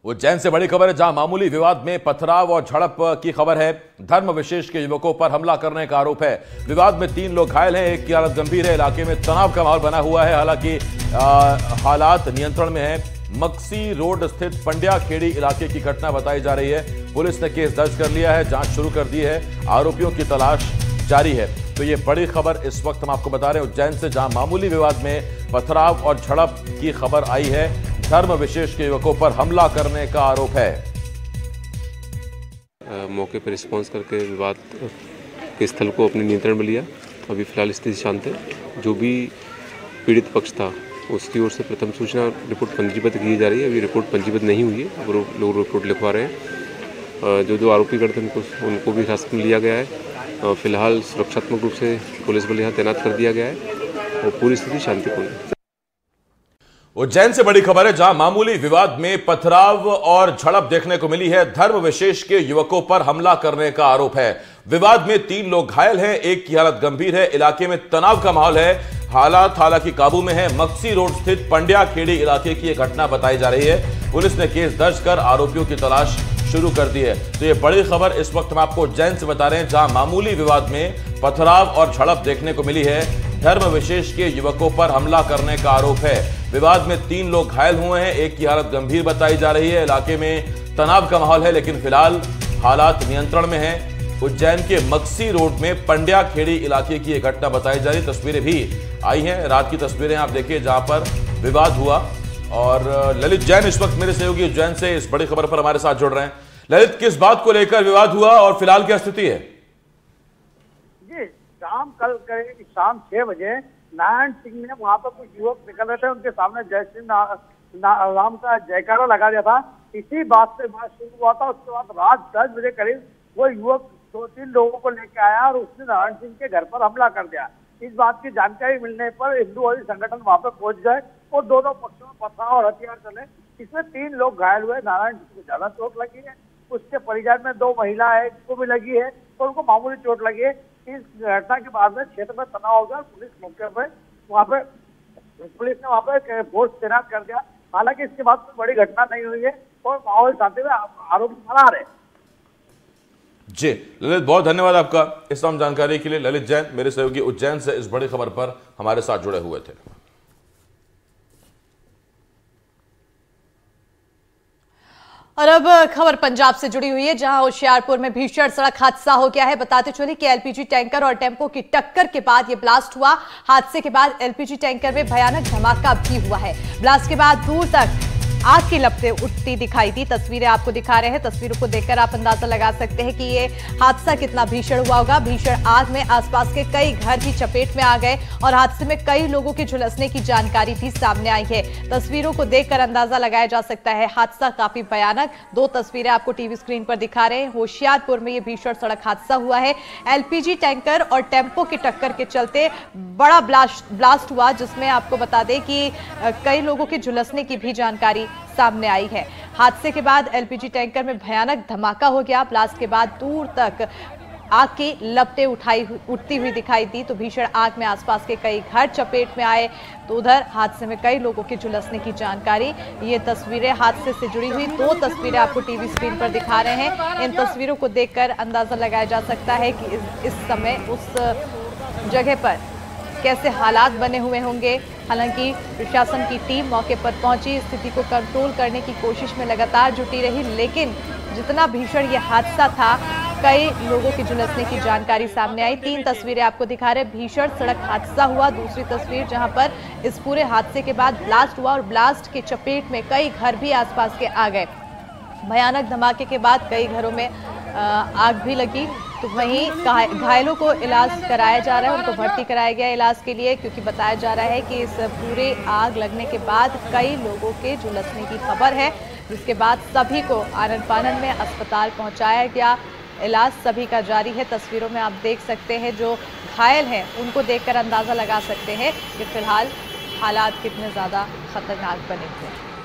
उज्जैन से बड़ी खबर है, जहां मामूली विवाद में पथराव और झड़प की खबर है। धर्म विशेष के युवकों पर हमला करने का आरोप है। विवाद में 3 लोग घायल हैं, एक की हालत गंभीर है। इलाके में तनाव का माहौल बना हुआ है। हालांकि हालात नियंत्रण में है। मक्सी रोड स्थित पंड्या खेड़ी इलाके की घटना बताई जा रही है। पुलिस ने केस दर्ज कर लिया है, जांच शुरू कर दी है, आरोपियों की तलाश जारी है। तो ये बड़ी खबर इस वक्त हम आपको बता रहे हैं उज्जैन से, जहां मामूली विवाद में पथराव और झड़प की खबर आई है। धर्म विशेष के युवकों पर हमला करने का आरोप है। मौके पर रिस्पॉन्स करके विवाद के स्थल को अपने नियंत्रण में लिया। अभी फिलहाल स्थिति शांत है। जो भी पीड़ित पक्ष था उसकी ओर से प्रथम सूचना रिपोर्ट पंजीबद्ध की जा रही है। अभी रिपोर्ट पंजीबद्ध नहीं हुई है, अब लोग रिपोर्ट लिखवा रहे हैं। जो आरोपी थे उनको भी हिरासत में लिया गया है। फिलहाल सुरक्षात्मक रूप से पुलिस बल यहाँ तैनात कर दिया गया है और पूरी स्थिति शांतिपूर्ण है। उज्जैन से बड़ी खबर है, जहां मामूली विवाद में पथराव और झड़प देखने को मिली है। धर्म विशेष के युवकों पर हमला करने का आरोप है। विवाद में 3 लोग घायल हैं, एक की हालत गंभीर है। इलाके में तनाव का माहौल है। हालात हालांकि काबू में है। मक्सी रोड स्थित पंड्या खेड़ी इलाके की यह घटना बताई जा रही है। पुलिस ने केस दर्ज कर आरोपियों की तलाश शुरू कर दी है। तो ये बड़ी खबर इस वक्त हम आपको उज्जैन से बता रहे हैं, जहां मामूली विवाद में पथराव और झड़प देखने को मिली है। धर्म विशेष के युवकों पर हमला करने का आरोप है। विवाद में 3 लोग घायल हुए हैं, एक की हालत गंभीर बताई जा रही है। इलाके में तनाव का माहौल है, लेकिन फिलहाल हालात नियंत्रण में है। उज्जैन के मक्सी रोड में पंड्या खेड़ी इलाके की यह घटना बताई जा रही। तस्वीरें भी आई हैं, रात की तस्वीरें आप देखिए, जहां पर विवाद हुआ। और ललित जैन इस वक्त मेरे सहयोगी उज्जैन से इस बड़ी खबर पर हमारे साथ जुड़ रहे हैं। ललित, किस बात को लेकर विवाद हुआ और फिलहाल क्या स्थिति है? जी, शाम 6 बजे नारायण सिंह ने वहां पर कुछ युवक निकल रहे थे, उनके सामने जय श्री राम का जयकारा लगा दिया था। इसी बात से बात शुरू हुआ था। उसके बाद रात 10 बजे करीब वो युवक 2-3 लोगों को लेकर आया और उसने नारायण सिंह के घर पर हमला कर दिया। इस बात की जानकारी मिलने पर हिंदुवादी संगठन वहां पर पहुंच गए और दोनों पक्षों में पथराव और हथियार चले। इसमें 3 लोग घायल हुए। नारायण सिंह को ज्यादा चोट लगी है, उसके परिजन में 2 महिला है जिनको भी लगी है, तो उनको मामूली चोट लगी है। इस घटना के बाद में क्षेत्र में तनाव हो गया। पुलिस मौके पर पुलिस ने वहां पर फोर्स तैनात कर दिया। हालांकि इसके बाद कोई बड़ी घटना नहीं हुई है और माहौल शांति में आरोपी फरार है। जी ललित, बहुत धन्यवाद आपका इस तमाम जानकारी के लिए। ललित जैन मेरे सहयोगी उज्जैन से इस बड़ी खबर पर हमारे साथ जुड़े हुए थे। और अब खबर पंजाब से जुड़ी हुई है, जहां होशियारपुर में भीषण सड़क हादसा हो गया है। बताते चले कि एलपीजी टैंकर और टेंपो की टक्कर के बाद यह ब्लास्ट हुआ। हादसे के बाद एलपीजी टैंकर में भयानक धमाका भी हुआ है। ब्लास्ट के बाद दूर तक आग की लपटें उठती दिखाई दी। तस्वीरें आपको दिखा रहे हैं। तस्वीरों को देखकर आप अंदाजा लगा सकते हैं कि ये हादसा कितना भीषण हुआ होगा। भीषण आग में आसपास के कई घर भी चपेट में आ गए और हादसे में कई लोगों के झुलसने की जानकारी भी सामने आई है। तस्वीरों को देखकर अंदाजा लगाया जा सकता है हादसा काफी भयानक। 2 तस्वीरें आपको टीवी स्क्रीन पर दिखा रहे हैं। होशियारपुर में यह भीषण सड़क हादसा हुआ है। एलपीजी टैंकर और टेंपो की टक्कर के चलते बड़ा ब्लास्ट हुआ, जिसमें आपको बता दें कि कई लोगों के झुलसने की भी जानकारी सामने आई है। हादसे के बाद एलपीजी टैंकर में भयानक धमाका हो गया। ब्लास्ट के बाद दूर तक आग की लपटें उठती हुई दिखाई दी। तो भीषण आग में आसपास के कई घर चपेट में आए, तो उधर हादसे में कई लोगों के झुलसने की जानकारी। ये तस्वीरें हादसे से जुड़ी हुई 2 तस्वीरें आपको टीवी स्क्रीन पर दिखा रहे हैं। इन तस्वीरों को देखकर अंदाजा लगाया जा सकता है कि इस समय उस जगह पर कैसे हालात बने हुए होंगे। हालांकि प्रशासन की टीम मौके पर पहुंची, स्थिति को कंट्रोल करने की कोशिश में लगातार जुटी रही, लेकिन जितना भीषण यह हादसा था, कई लोगों के झुलसने की जानकारी सामने आई। 3 तस्वीरें आपको दिखा रहे हैं। भीषण सड़क हादसा हुआ। दूसरी तस्वीर जहां पर इस पूरे हादसे के बाद ब्लास्ट हुआ और ब्लास्ट के चपेट में कई घर भी आसपास के आ गए। भयानक धमाके के बाद कई घरों में आग भी लगी। तो वहीं घायलों को इलाज कराया जा रहा है, उनको भर्ती कराया गया इलाज के लिए, क्योंकि बताया जा रहा है कि इस पूरे आग लगने के बाद कई लोगों के झुलसने की खबर है, जिसके बाद सभी को आनन फानन में अस्पताल पहुंचाया गया। इलाज सभी का जारी है। तस्वीरों में आप देख सकते हैं, जो घायल हैं उनको देखकर अंदाजा लगा सकते हैं कि फिलहाल हालात कितने ज़्यादा खतरनाक बने हुए हैं।